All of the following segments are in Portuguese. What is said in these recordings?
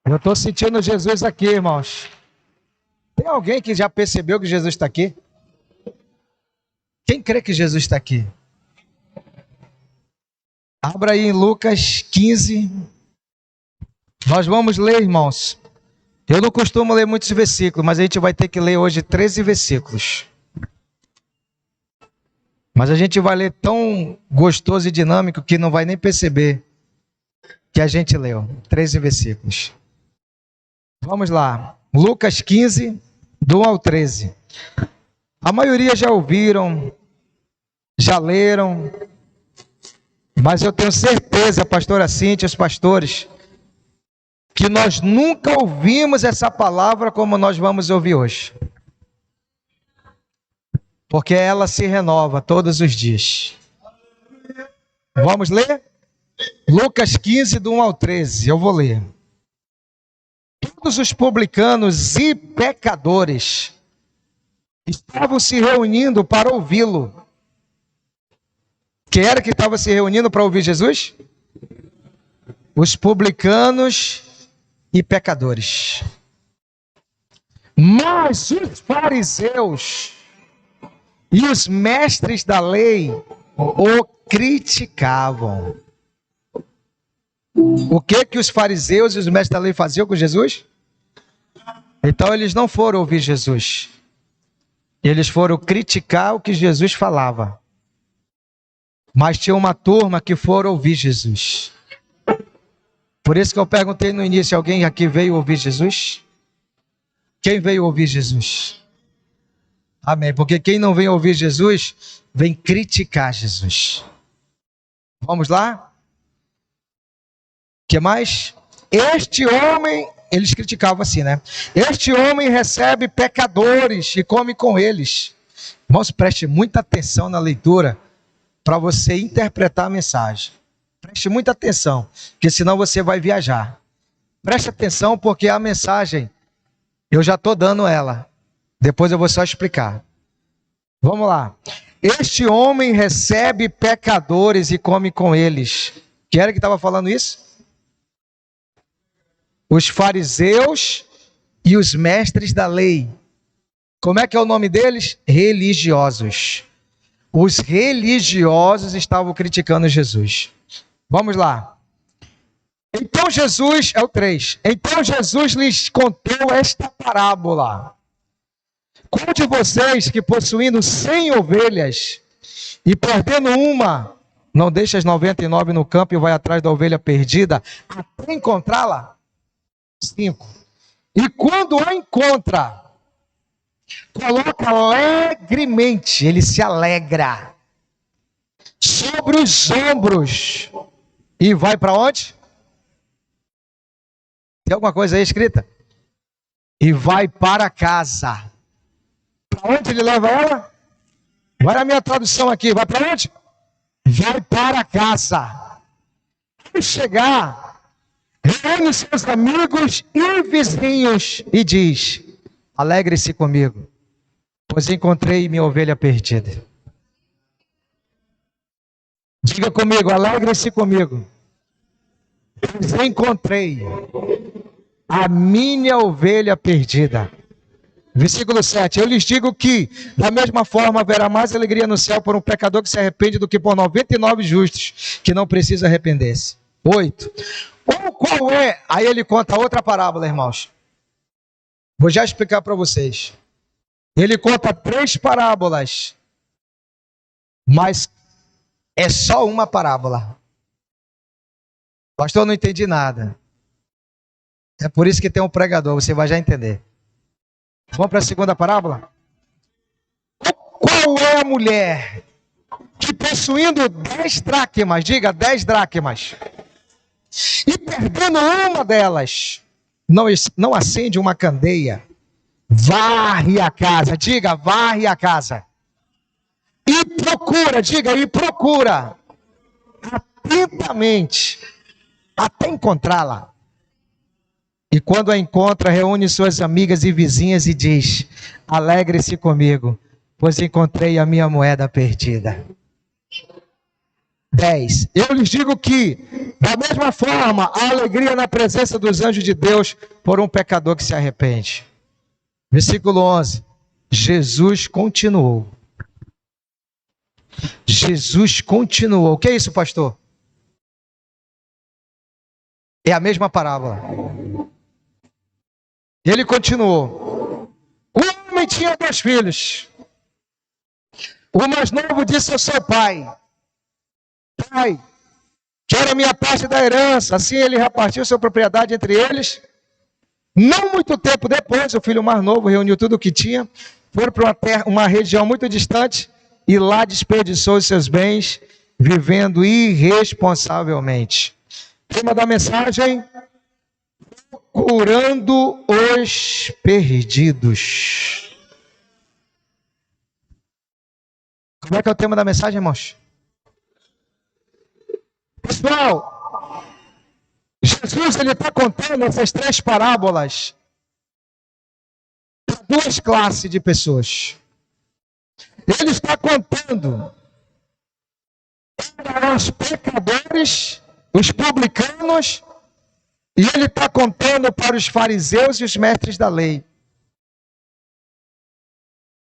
Eu estou sentindo Jesus aqui, irmãos. Tem alguém que já percebeu que Jesus está aqui? Quem crê que Jesus está aqui? Abra aí em Lucas 15. Nós vamos ler, irmãos. Eu não costumo ler muitos versículos, mas a gente vai ter que ler hoje 13 versículos. Mas a gente vai ler tão gostoso e dinâmico que não vai nem perceber que a gente leu. 13 versículos. Vamos lá. Lucas 15, do 1 ao 13. A maioria já ouviram, já leram, mas eu tenho certeza, pastora Cíntia, os pastores, que nós nunca ouvimos essa palavra como nós vamos ouvir hoje. Porque ela se renova todos os dias. Vamos ler? Lucas 15, do 1 ao 13. Eu vou ler. Todos os publicanos e pecadores estavam se reunindo para ouvi-lo. Quem era que estava se reunindo para ouvir Jesus? Os publicanos e pecadores. Mas os fariseus e os mestres da lei o criticavam. O que os fariseus e os mestres da lei faziam com Jesus? Então eles não foram ouvir Jesus. Eles foram criticar o que Jesus falava. Mas tinha uma turma que foram ouvir Jesus. Por isso que eu perguntei no início, alguém aqui veio ouvir Jesus? Quem veio ouvir Jesus? Amém. Porque quem não vem ouvir Jesus, vem criticar Jesus. Vamos lá? O que mais? Este homem, eles criticavam assim, né? Este homem recebe pecadores e come com eles. Irmãos, preste muita atenção na leitura para você interpretar a mensagem. Preste muita atenção, porque senão você vai viajar. Preste atenção porque a mensagem, eu já estou dando ela. Depois eu vou só explicar. Vamos lá. Este homem recebe pecadores e come com eles. Quem era que estava falando isso? Os fariseus e os mestres da lei. Como é que é o nome deles? Religiosos. Os religiosos estavam criticando Jesus. Vamos lá. Então Jesus, é o 3. Então Jesus lhes contou esta parábola. Qual de vocês que possuindo 100 ovelhas e perdendo uma, não deixa as 99 no campo e vai atrás da ovelha perdida até encontrá-la? 5. E quando a encontra, coloca alegremente, ele se alegra, sobre os ombros e vai para onde? Tem alguma coisa aí escrita? E vai para casa. Para onde ele leva ela? Vai na minha tradução aqui, vai para onde? Vai para casa. Ao chegar, reúne seus amigos e vizinhos e diz: alegre-se comigo, pois encontrei minha ovelha perdida. Diga comigo, alegre-se comigo, pois encontrei a minha ovelha perdida. Versículo 7. Eu lhes digo que, da mesma forma, haverá mais alegria no céu por um pecador que se arrepende do que por 99 justos que não precisam arrepender-se. 8. Ou qual é? Aí ele conta outra parábola, irmãos. Vou já explicar para vocês. Ele conta 3 parábolas, mas é só uma parábola. Pastor, eu não entendi nada. É por isso que tem um pregador, você vai já entender. Vamos para a segunda parábola? Qual é a mulher que possuindo 10 dracmas, diga 10 dracmas, e perdendo uma delas, não acende uma candeia, varre a casa, diga varre a casa, e procura, diga e procura, atentamente, até encontrá-la. E quando a encontra, reúne suas amigas e vizinhas e diz: alegre-se comigo, pois encontrei a minha moeda perdida. 10. Eu lhes digo que, da mesma forma, há alegria na presença dos anjos de Deus por um pecador que se arrepende. Versículo 11. Jesus continuou. Jesus continuou. O que é isso, pastor? É a mesma parábola. Ele continuou. Um homem tinha 2 filhos. O mais novo disse ao seu pai: Pai, quero a minha parte da herança. Assim ele repartiu sua propriedade entre eles. Não muito tempo depois, o filho mais novo reuniu tudo o que tinha, foi para uma região muito distante e lá desperdiçou os seus bens, vivendo irresponsavelmente. Tema da mensagem: curando os perdidos. Como é que é o tema da mensagem, irmãos? Pessoal, Jesus ele está contando essas 3 parábolas para 2 classes de pessoas. Ele está contando para os pecadores, os publicanos, e ele está contando para os fariseus e os mestres da lei.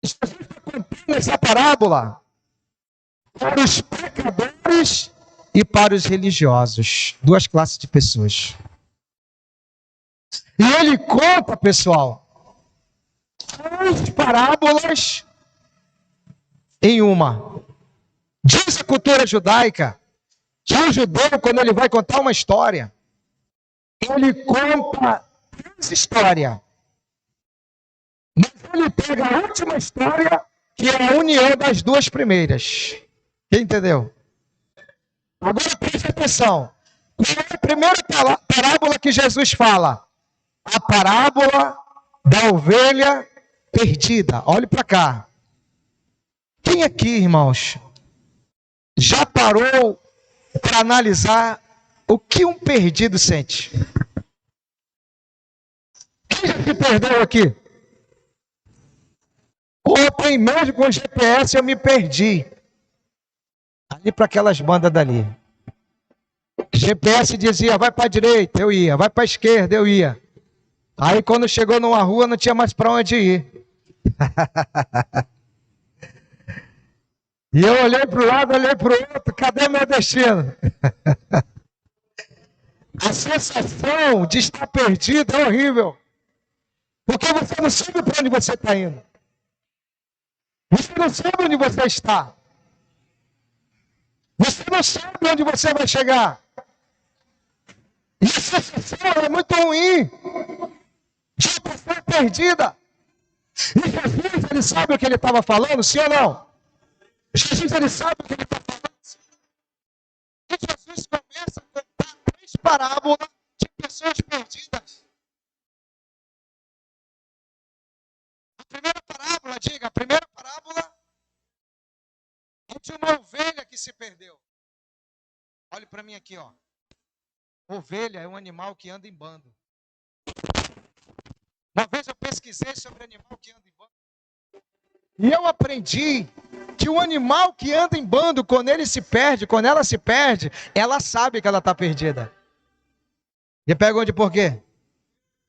Jesus está contando essa parábola para os pecadores e para os religiosos. 2 classes de pessoas. E ele conta, pessoal, 3 parábolas em uma. Diz a cultura judaica que o judeu, quando ele vai contar uma história, ele conta 3 histórias. Mas ele pega a última história, que é a união das 2 primeiras. Quem entendeu? Agora preste atenção. Qual é a primeira parábola que Jesus fala? A parábola da ovelha perdida. Olhe para cá. Quem aqui, irmãos, já parou para analisar o que um perdido sente? Quem já se perdeu aqui? Ontem mesmo com o GPS eu me perdi. Ali para aquelas bandas dali. GPS dizia, vai para a direita, eu ia. Vai para a esquerda, eu ia. Aí quando chegou numa rua não tinha mais para onde ir. E eu olhei para o lado, olhei para o outro, cadê meu destino? A sensação de estar perdido é horrível. Porque você não sabe para onde você está indo. Você não sabe onde você está. Você não sabe onde você vai chegar. E a sensação é muito ruim. De uma pessoa perdida. E Jesus, ele sabe o que ele estava falando, sim ou não? Jesus, ele sabe o que ele está falando. E Jesus começa a contar 3 parábolas de pessoas perdidas. A primeira parábola, diga, a primeira parábola é de uma ovelha que se perdeu. Olhe para mim aqui, ó. Ovelha é um animal que anda em bando. Uma vez eu pesquisei sobre animal que anda em bando. E eu aprendi que o animal que anda em bando, quando ele se perde, quando ela se perde, ela sabe que ela está perdida. E pergunte por quê?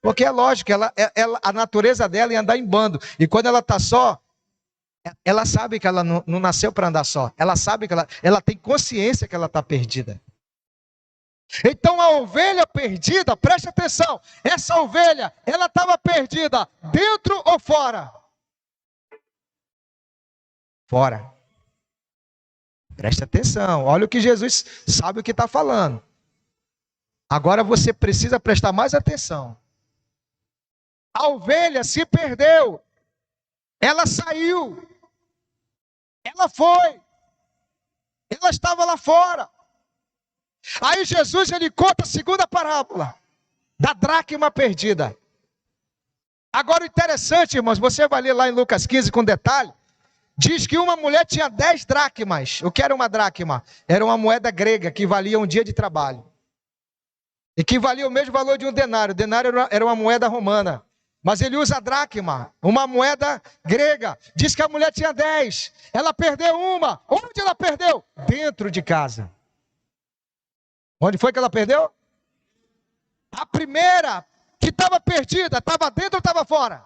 Porque é lógico, a natureza dela é andar em bando. E quando ela está só, ela sabe que ela não nasceu para andar só. Ela sabe que ela tem consciência que ela está perdida. Então a ovelha perdida, preste atenção, essa ovelha, ela estava perdida dentro ou fora? Fora. Preste atenção, olha o que Jesus sabe o que está falando. Agora você precisa prestar mais atenção. A ovelha se perdeu, ela saiu, ela foi, ela estava lá fora. Aí Jesus, ele conta a segunda parábola, da dracma perdida. Agora o interessante, irmãos, você vai ler lá em Lucas 15 com detalhe, diz que uma mulher tinha 10 dracmas. O que era uma dracma? Era uma moeda grega que valia um dia de trabalho. E que valia o mesmo valor de um denário. O denário era uma moeda romana. Mas ele usa a dracma, uma moeda grega. Diz que a mulher tinha 10. Ela perdeu uma. Onde ela perdeu? Dentro de casa. Onde foi que ela perdeu? A primeira que estava perdida, estava dentro ou estava fora?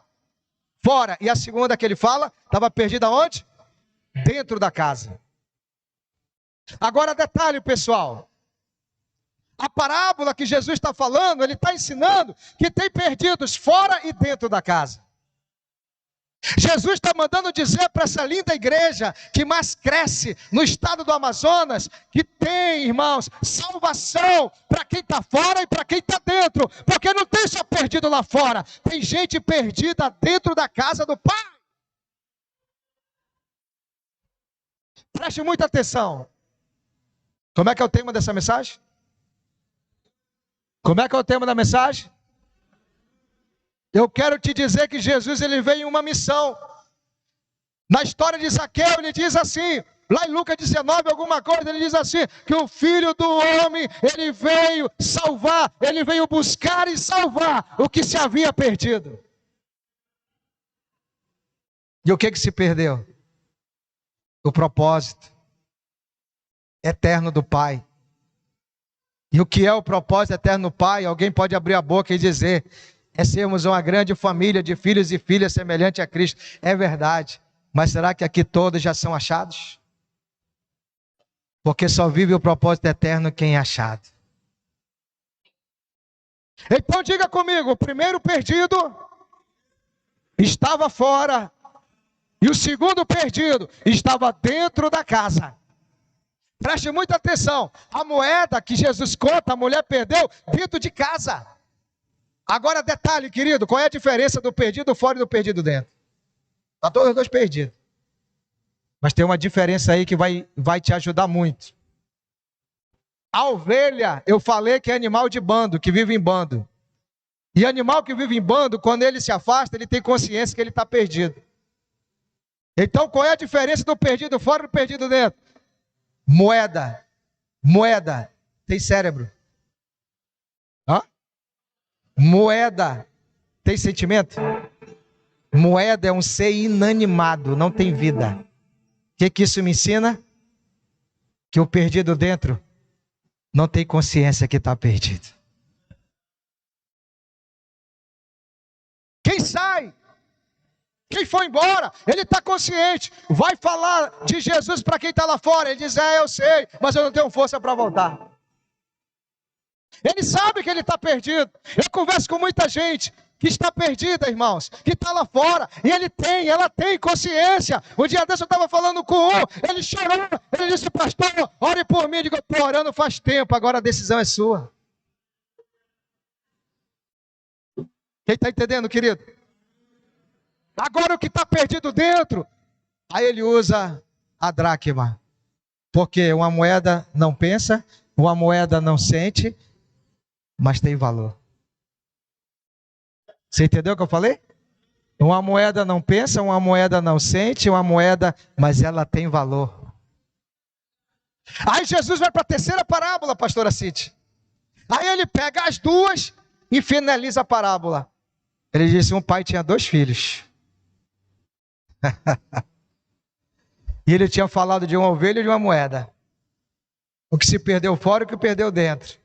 Fora. E a segunda que ele fala, estava perdida onde? Dentro da casa. Agora detalhe, pessoal. A parábola que Jesus está falando, ele está ensinando que tem perdidos fora e dentro da casa. Jesus está mandando dizer para essa linda igreja que mais cresce no estado do Amazonas, que tem, irmãos, salvação para quem está fora e para quem está dentro, porque não tem só perdido lá fora, tem gente perdida dentro da casa do Pai. Preste muita atenção. Como é que é o tema dessa mensagem? Como é que é o tema da mensagem? Eu quero te dizer que Jesus ele veio em uma missão. Na história de Zaqueu ele diz assim, lá em Lucas 19 alguma coisa, ele diz assim, que o Filho do Homem, ele veio salvar, ele veio buscar e salvar o que se havia perdido. E o que se perdeu? O propósito eterno do Pai. E o que é o propósito eterno do Pai? Alguém pode abrir a boca e dizer, é sermos uma grande família de filhos e filhas semelhante a Cristo. É verdade. Mas será que aqui todos já são achados? Porque só vive o propósito eterno quem é achado. Então diga comigo, o primeiro perdido estava fora. E o segundo perdido estava dentro da casa. Preste muita atenção. A moeda que Jesus conta, a mulher perdeu dentro de casa. Agora detalhe, querido, qual é a diferença do perdido fora e do perdido dentro? Está todos os dois perdidos. Mas tem uma diferença aí que vai te ajudar muito. A ovelha, eu falei que é animal de bando, que vive em bando. E animal que vive em bando, quando ele se afasta, ele tem consciência que ele está perdido. Então qual é a diferença do perdido fora e do perdido dentro? Moeda tem cérebro. Hã? Moeda tem sentimento? Moeda é um ser inanimado, não tem vida. O que isso me ensina? Que o perdido dentro não tem consciência que está perdido. Quem sai, quem foi embora, ele está consciente. Vai falar de Jesus para quem está lá fora. Ele diz, eu sei, mas eu não tenho força para voltar. Ele sabe que ele está perdido. Eu converso com muita gente que está perdida, irmãos, que está lá fora, e ela tem consciência. Um dia desse eu estava falando com um, ele chorou, ele disse, pastor, ore por mim. Eu digo, estou orando faz tempo, agora a decisão é sua. Quem está entendendo, querido? Agora o que está perdido dentro, aí ele usa a dracma, porque uma moeda não pensa, uma moeda não sente, mas tem valor. Você entendeu o que eu falei? Uma moeda não pensa, uma moeda não sente, uma moeda, mas ela tem valor. Aí Jesus vai para a terceira parábola, pastora City. Aí ele pega as duas e finaliza a parábola. Ele disse, um pai tinha 2 filhos. E ele tinha falado de uma ovelha e de uma moeda. O que se perdeu fora e o que perdeu dentro.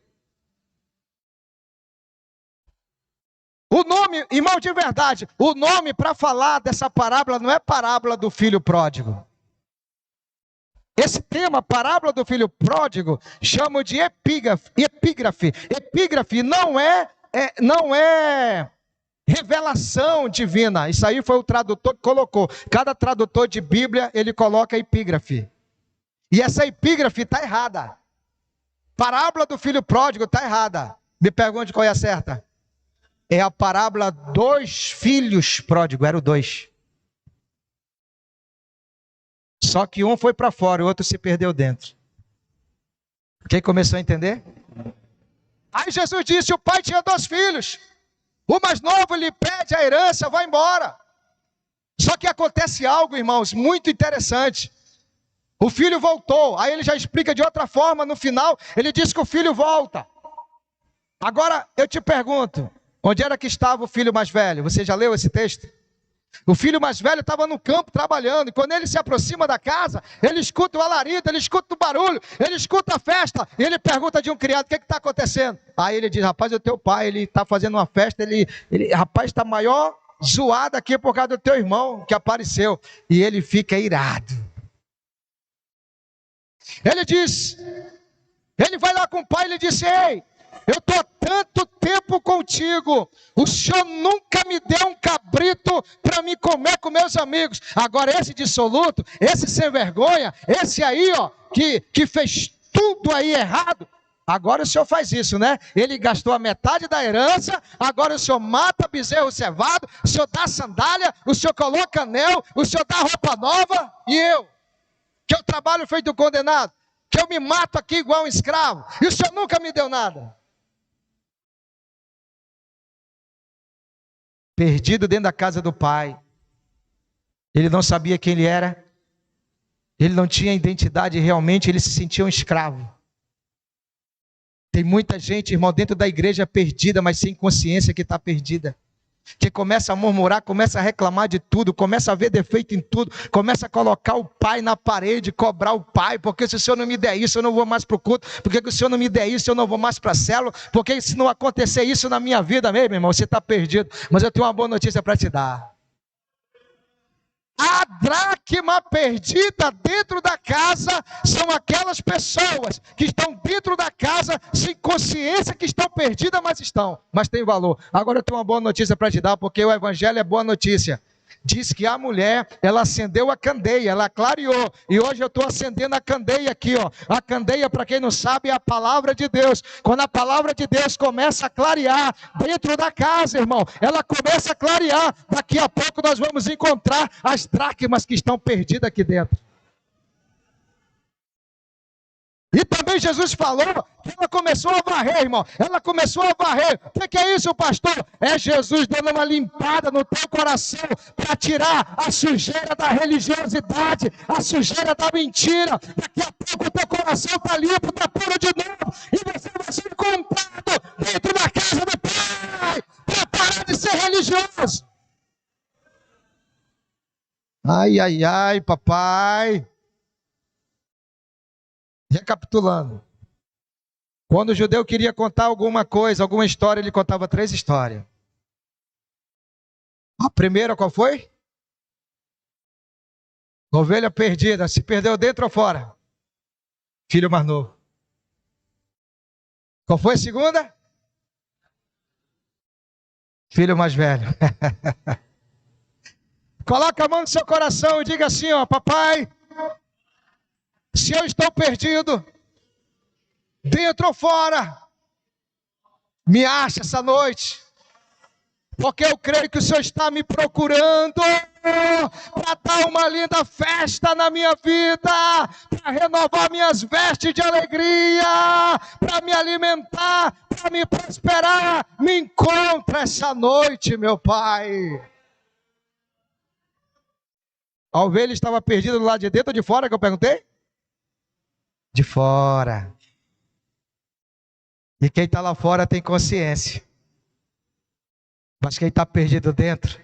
O nome, irmão, de verdade, o nome para falar dessa parábola não é parábola do filho pródigo. Esse tema, parábola do filho pródigo, chamo de epígrafe. Epígrafe não é revelação divina. Isso aí foi o tradutor que colocou. Cada tradutor de Bíblia, ele coloca epígrafe. E essa epígrafe está errada. Parábola do filho pródigo está errada. Me pergunte qual é a certa. É a parábola dos filhos pródigos, eram 2. Só que um foi para fora, o outro se perdeu dentro. Quem começou a entender? Aí Jesus disse, o pai tinha 2 filhos. O mais novo lhe pede a herança, vai embora. Só que acontece algo, irmãos, muito interessante. O filho voltou, aí ele já explica de outra forma, no final, ele diz que o filho volta. Agora, eu te pergunto, onde era que estava o filho mais velho? Você já leu esse texto? O filho mais velho estava no campo trabalhando, e quando ele se aproxima da casa, ele escuta o alarido, ele escuta o barulho, ele escuta a festa, e ele pergunta de um criado: o que está acontecendo? Aí ele diz: rapaz, o teu pai, ele está fazendo uma festa, rapaz, está maior zoado aqui por causa do teu irmão que apareceu. E ele fica irado. Ele vai lá com o pai e ele disse: ei, eu estou há tanto tempo contigo, o senhor nunca me deu um cabrito para me comer com meus amigos. Agora esse dissoluto, esse sem vergonha, esse aí, ó, que fez tudo aí errado, agora o senhor faz isso, né? Ele gastou a metade da herança, agora o senhor mata bezerro cevado, o senhor dá sandália, o senhor coloca anel, o senhor dá roupa nova, e eu, que eu trabalho feito condenado, que eu me mato aqui igual um escravo, e o senhor nunca me deu nada. Perdido dentro da casa do pai, ele não sabia quem ele era, ele não tinha identidade realmente, ele se sentia um escravo. Tem muita gente, irmão, dentro da igreja perdida, mas sem consciência que está perdida. Que começa a murmurar, começa a reclamar de tudo, começa a ver defeito em tudo, começa a colocar o pai na parede, cobrar o pai: porque se o senhor não me der isso, eu não vou mais para o culto, porque se o senhor não me der isso, eu não vou mais para a célula, porque se não acontecer isso na minha vida mesmo, irmão, você está perdido. Mas eu tenho uma boa notícia para te dar. A dracma perdida dentro da casa são aquelas pessoas que estão dentro da casa sem consciência que estão perdidas, mas tem valor. Agora eu tenho uma boa notícia para te dar, porque o evangelho é boa notícia. Diz que a mulher, ela acendeu a candeia, ela clareou, e hoje eu estou acendendo a candeia aqui, ó. A candeia, para quem não sabe, é a palavra de Deus. Quando a palavra de Deus começa a clarear dentro da casa, irmão, ela começa a clarear, daqui a pouco nós vamos encontrar as dracmas que estão perdidas aqui dentro. E também Jesus falou que ela começou a varrer, irmão. Ela começou a varrer. O que é isso, pastor? É Jesus dando uma limpada no teu coração para tirar a sujeira da religiosidade, a sujeira da mentira. Daqui a pouco o teu coração está limpo, está puro de novo. E você vai ser encontrado dentro da casa do Pai para parar de ser religioso. Ai, ai, ai, papai. Recapitulando, quando o judeu queria contar alguma coisa, alguma história, ele contava 3 histórias. A primeira qual foi? Ovelha perdida, se perdeu dentro ou fora? Filho mais novo. Qual foi a segunda? Filho mais velho. Coloca a mão no seu coração e diga assim, ó: papai, se eu estou perdido, dentro ou fora, me acha essa noite, porque eu creio que o Senhor está me procurando para dar uma linda festa na minha vida, para renovar minhas vestes de alegria, para me alimentar, para me prosperar. Me encontra essa noite, meu Pai. A ovelha estava perdida do lado de dentro ou de fora, que eu perguntei? De fora. E quem está lá fora tem consciência. Mas quem está perdido dentro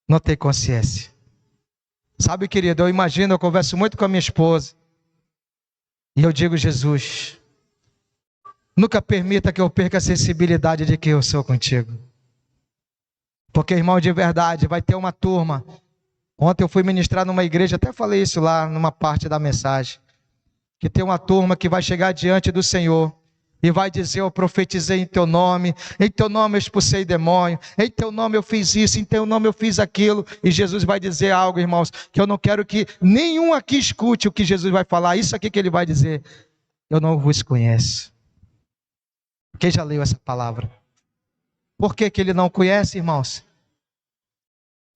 não tem consciência. Sabe, querido, eu imagino, eu converso muito com a minha esposa, e eu digo: Jesus, nunca permita que eu perca a sensibilidade de que eu sou contigo. Porque, irmão, de verdade, vai ter uma turma. Ontem eu fui ministrar numa igreja, até falei isso lá numa parte da mensagem, que tem uma turma que vai chegar diante do Senhor e vai dizer: eu profetizei em teu nome eu expulsei demônio, em teu nome eu fiz isso, em teu nome eu fiz aquilo. E Jesus vai dizer algo, irmãos, que eu não quero que nenhum aqui escute o que Jesus vai falar. Isso aqui que ele vai dizer: eu não vos conheço. Quem já leu essa palavra? Por que ele não conhece, irmãos?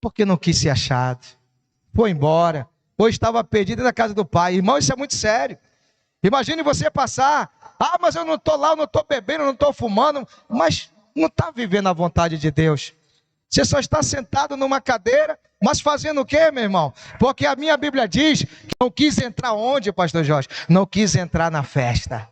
Porque não quis ser achado, foi embora, ou estava perdido na casa do Pai. Irmão, isso é muito sério. Imagine você passar: ah, mas eu não estou lá, eu não estou bebendo, eu não estou fumando, mas não está vivendo a vontade de Deus. Você só está sentado numa cadeira, mas fazendo o quê, meu irmão? Porque a minha Bíblia diz que não quis entrar onde, pastor Jorge? Não quis entrar na festa,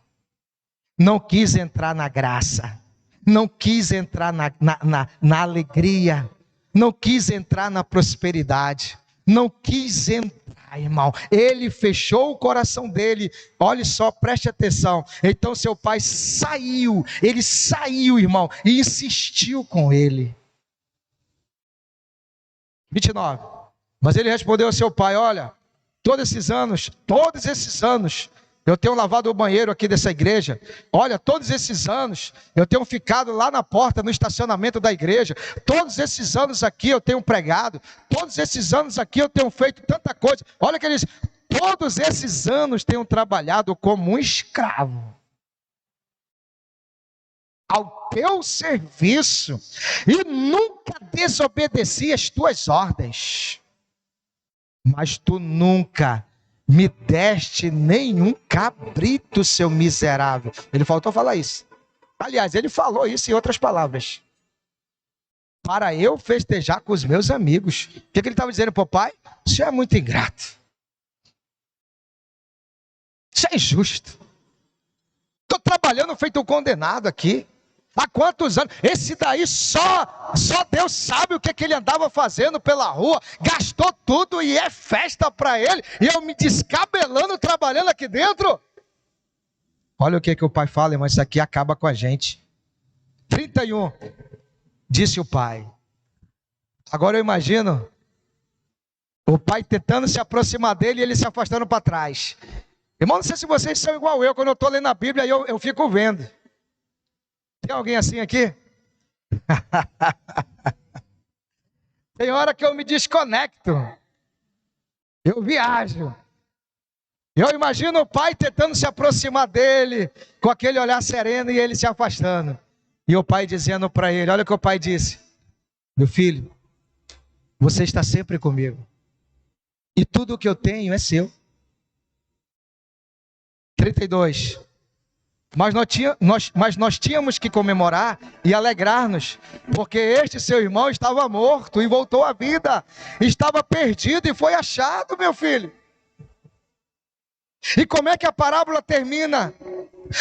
não quis entrar na graça, não quis entrar na alegria. não quis entrar na prosperidade, não quis entrar, irmão. Ele fechou o coração dele. Olha só, preste atenção. Então seu pai saiu, ele saiu, irmão, e insistiu com ele. 29. Mas ele respondeu ao seu pai: olha, todos esses anos, eu tenho lavado o banheiro aqui dessa igreja. Olha, todos esses anos, eu tenho ficado lá na porta, no estacionamento da igreja. Todos esses anos aqui eu tenho pregado. Todos esses anos aqui eu tenho feito tanta coisa. Olha o que ele diz: todos esses anos tenho trabalhado como um escravo ao teu serviço e nunca desobedeci as tuas ordens. Mas tu nunca me deste nenhum cabrito, seu miserável. Ele faltou falar isso. Aliás, ele falou isso em outras palavras. Para eu festejar com os meus amigos. O que ele estava dizendo para o pai? Isso é muito ingrato. Isso é injusto. Estou trabalhando feito um condenado aqui. Há quantos anos? Esse daí só Deus sabe o que ele andava fazendo pela rua. Gastou tudo e é festa para ele. E eu me descabelando, trabalhando aqui dentro. Olha o que o pai fala, irmão. Isso aqui acaba com a gente. 31. Disse o pai. Agora eu imagino o pai tentando se aproximar dele e ele se afastando para trás. Irmão, não sei se vocês são igual eu. Quando eu estou lendo a Bíblia, eu fico vendo. Tem alguém assim aqui? Tem hora que eu me desconecto. Eu viajo. Eu imagino o pai tentando se aproximar dele, com aquele olhar sereno e ele se afastando. E o pai dizendo para ele, olha o que o pai disse: meu filho, você está sempre comigo. E tudo o que eu tenho é seu. 32. Mas nós tínhamos que comemorar e alegrar-nos, porque este seu irmão estava morto e voltou à vida, estava perdido e foi achado, meu filho. E como é que a parábola termina?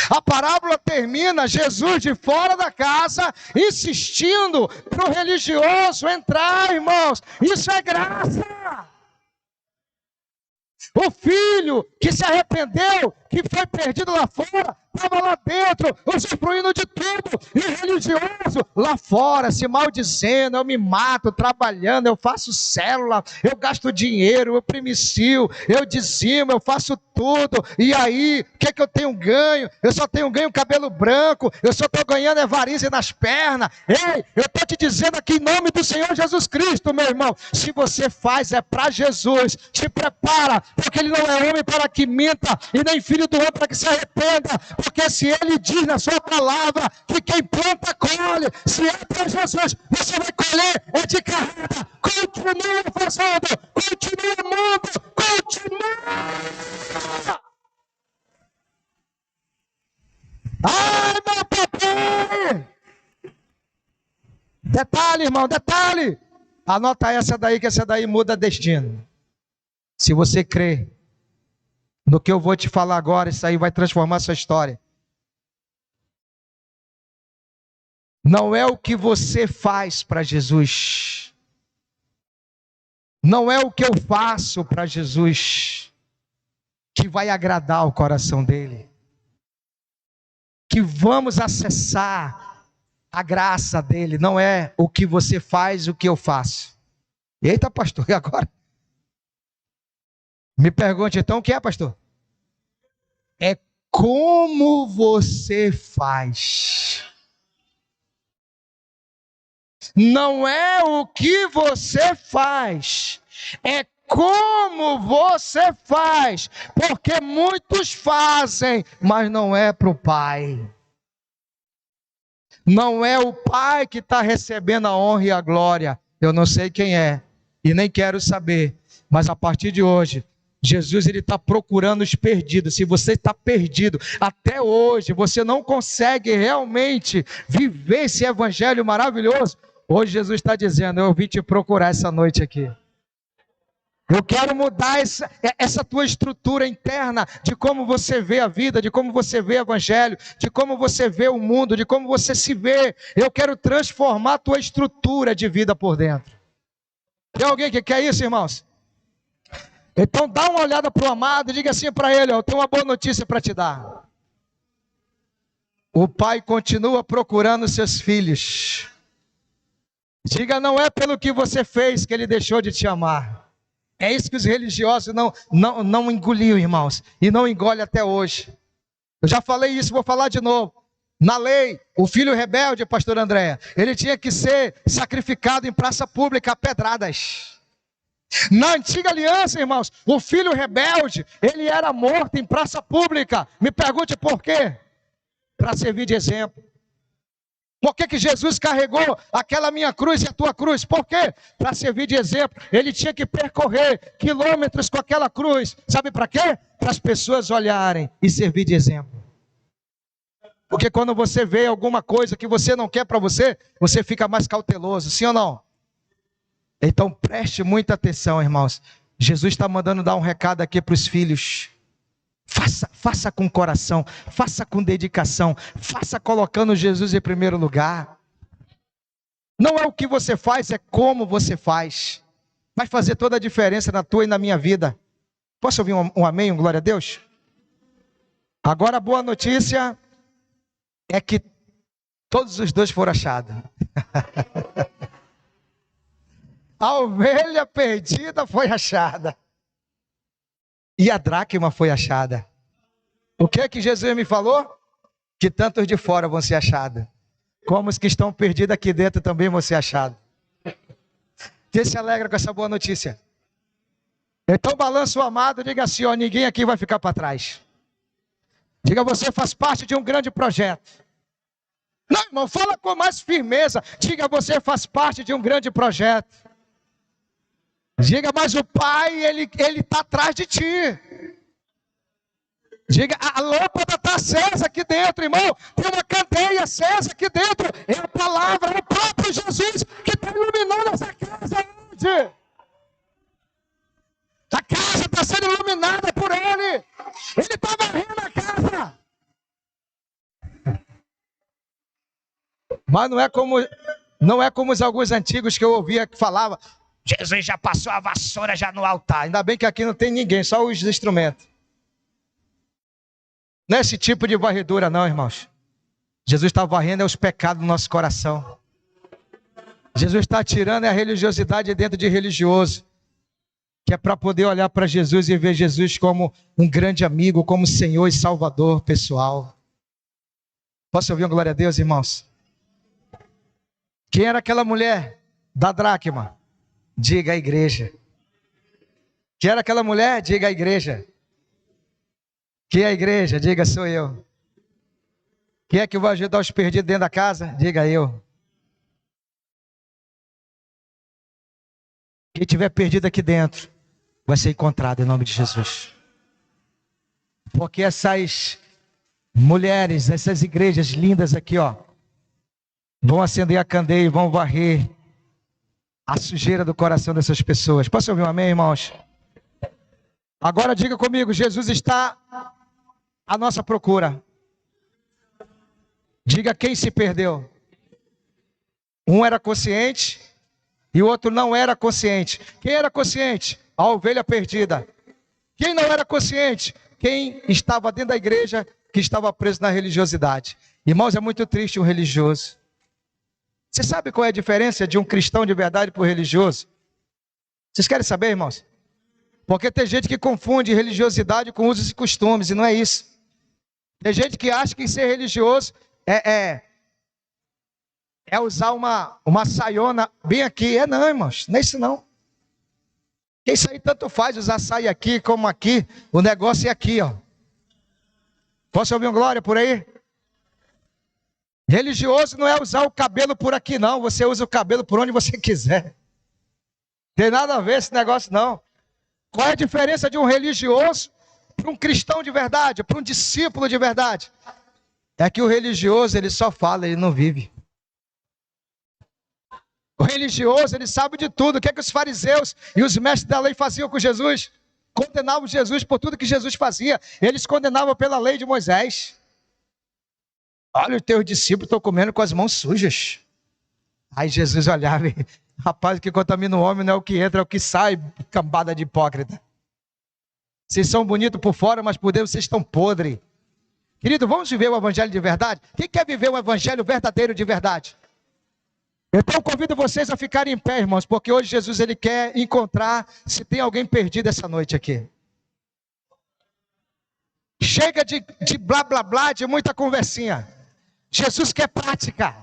A parábola termina Jesus de fora da casa, insistindo para o religioso entrar, irmãos. Isso é graça. O filho que se arrependeu, que foi perdido lá fora, estava lá dentro, usufruindo de tudo, e o religioso lá fora, se maldizendo: eu me mato trabalhando, eu faço célula, eu gasto dinheiro, eu primicio, eu dizimo, eu faço tudo, e aí, o que eu tenho ganho? Eu só tenho ganho cabelo branco, eu só estou ganhando varizes nas pernas. Ei, eu estou te dizendo aqui em nome do Senhor Jesus Cristo, meu irmão, se você faz é para Jesus, te prepara, porque Ele não é homem para que minta, e nem filho do homem para que se arrependa, porque se Ele diz na sua palavra que quem planta colhe, se é para Jesus, você vai colher é de carrada. Continua fazendo, continua amando, continua. Ai, meu papai! Detalhe, irmão, detalhe. Anota essa daí, que essa daí muda destino. Se você crê no que eu vou te falar agora, isso aí vai transformar a sua história. Não é o que você faz para Jesus. Não é o que eu faço para Jesus que vai agradar o coração dele. Que vamos acessar a graça dele. Não é o que você faz, o que eu faço. Eita, pastor, e agora? Me pergunte então, o que é, pastor? É como você faz. Não é o que você faz, é como você faz, porque muitos fazem, mas não é para o Pai. Não é o Pai que está recebendo a honra e a glória. Eu não sei quem é, e nem quero saber, mas a partir de hoje, Jesus está procurando os perdidos. Se você está perdido até hoje, você não consegue realmente viver esse evangelho maravilhoso, hoje Jesus está dizendo: eu vim te procurar essa noite aqui. Eu quero mudar essa tua estrutura interna de como você vê a vida, de como você vê o evangelho, de como você vê o mundo, de como você se vê. Eu quero transformar a tua estrutura de vida por dentro. Tem alguém que quer isso, irmãos? Então dá uma olhada para o amado e diga assim para ele, eu tenho uma boa notícia para te dar. O pai continua procurando seus filhos. Diga, não é pelo que você fez que ele deixou de te amar. É isso que os religiosos não engoliam, irmãos. E não engolem até hoje. Eu já falei isso, vou falar de novo. Na lei, o filho rebelde, pastor Andréa, ele tinha que ser sacrificado em praça pública a pedradas. Na antiga aliança, irmãos, o filho rebelde, ele era morto em praça pública. Me pergunte por quê? Para servir de exemplo. Por que Jesus carregou aquela minha cruz e a tua cruz? Por quê? Para servir de exemplo. Ele tinha que percorrer quilômetros com aquela cruz. Sabe para quê? Para as pessoas olharem e servir de exemplo. Porque quando você vê alguma coisa que você não quer para você, você fica mais cauteloso, sim ou não? Então preste muita atenção, irmãos. Jesus está mandando dar um recado aqui para os filhos. Faça com coração, faça com dedicação, faça colocando Jesus em primeiro lugar. Não é o que você faz, é como você faz. Vai fazer toda a diferença na tua e na minha vida. Posso ouvir um amém, um glória a Deus? Agora a boa notícia é que todos os dois foram achados. A ovelha perdida foi achada. E a dracma foi achada. O que é que Jesus me falou? Que tantos de fora vão ser achados, como os que estão perdidos aqui dentro também vão ser achados. Quem se alegra com essa boa notícia? Então balança o amado, diga assim, ó, ninguém aqui vai ficar para trás. Diga, você faz parte de um grande projeto. Não, irmão, fala com mais firmeza. Diga, você faz parte de um grande projeto. Diga, mas o Pai, ele está atrás de ti. Diga, a lâmpada está acesa aqui dentro, irmão. Tem uma candeia acesa aqui dentro. É a palavra, é o próprio Jesus que está iluminando essa casa hoje. A casa está sendo iluminada por Ele. Ele está varrendo a casa. Mas não é como os alguns antigos que eu ouvia que falavam, Jesus já passou a vassoura já no altar. Ainda bem que aqui não tem ninguém, só os instrumentos. Não é esse tipo de varredura não, irmãos. Jesus está varrendo os pecados do nosso coração. Jesus está tirando a religiosidade dentro de religioso. Que é para poder olhar para Jesus e ver Jesus como um grande amigo, como Senhor e Salvador pessoal. Posso ouvir uma glória a Deus, irmãos? Quem era aquela mulher da dracma? Diga a igreja. Quem era aquela mulher? Diga a igreja. Quem é a igreja? Diga, sou eu. Quem é que vai ajudar os perdidos dentro da casa? Diga eu. Quem estiver perdido aqui dentro, vai ser encontrado em nome de Jesus. Porque essas mulheres, essas igrejas lindas aqui, ó, vão acender a candeia e vão varrer a sujeira do coração dessas pessoas. Posso ouvir um amém, irmãos? Agora diga comigo, Jesus está à nossa procura. Diga quem se perdeu. Um era consciente e o outro não era consciente. Quem era consciente? A ovelha perdida. Quem não era consciente? Quem estava dentro da igreja, que estava preso na religiosidade. Irmãos, é muito triste um religioso. Você sabe qual é a diferença de um cristão de verdade para o religioso? Vocês querem saber, irmãos? Porque tem gente que confunde religiosidade com usos e costumes, e não é isso. Tem gente que acha que ser religioso é usar uma saiona bem aqui. Não, irmãos, não é isso não. Porque isso aí tanto faz usar saia aqui como aqui. O negócio é aqui, ó. Posso ouvir um glória por aí? Religioso não é usar o cabelo por aqui não. Você usa o cabelo por onde você quiser. Tem nada a ver esse negócio não. Qual é a diferença de um religioso para um cristão de verdade, para um discípulo de verdade? É que o religioso, ele só fala, ele não vive. O religioso, ele sabe de tudo. O que é que os fariseus e os mestres da lei faziam com Jesus? Condenavam Jesus por tudo que Jesus fazia. Eles condenavam pela lei de Moisés. Olha, os teus discípulos estão comendo com as mãos sujas. Aí Jesus olhava e Rapaz, o que contamina o homem não é o que entra, é o que sai, cambada de hipócrita. Vocês são bonitos por fora, mas por dentro vocês estão podres. Querido, vamos viver o evangelho de verdade? Quem quer viver o evangelho verdadeiro de verdade? Então eu convido vocês a ficarem em pé, irmãos, porque hoje Jesus ele quer encontrar se tem alguém perdido essa noite aqui. Chega de blá blá blá, de muita conversinha. Jesus quer prática.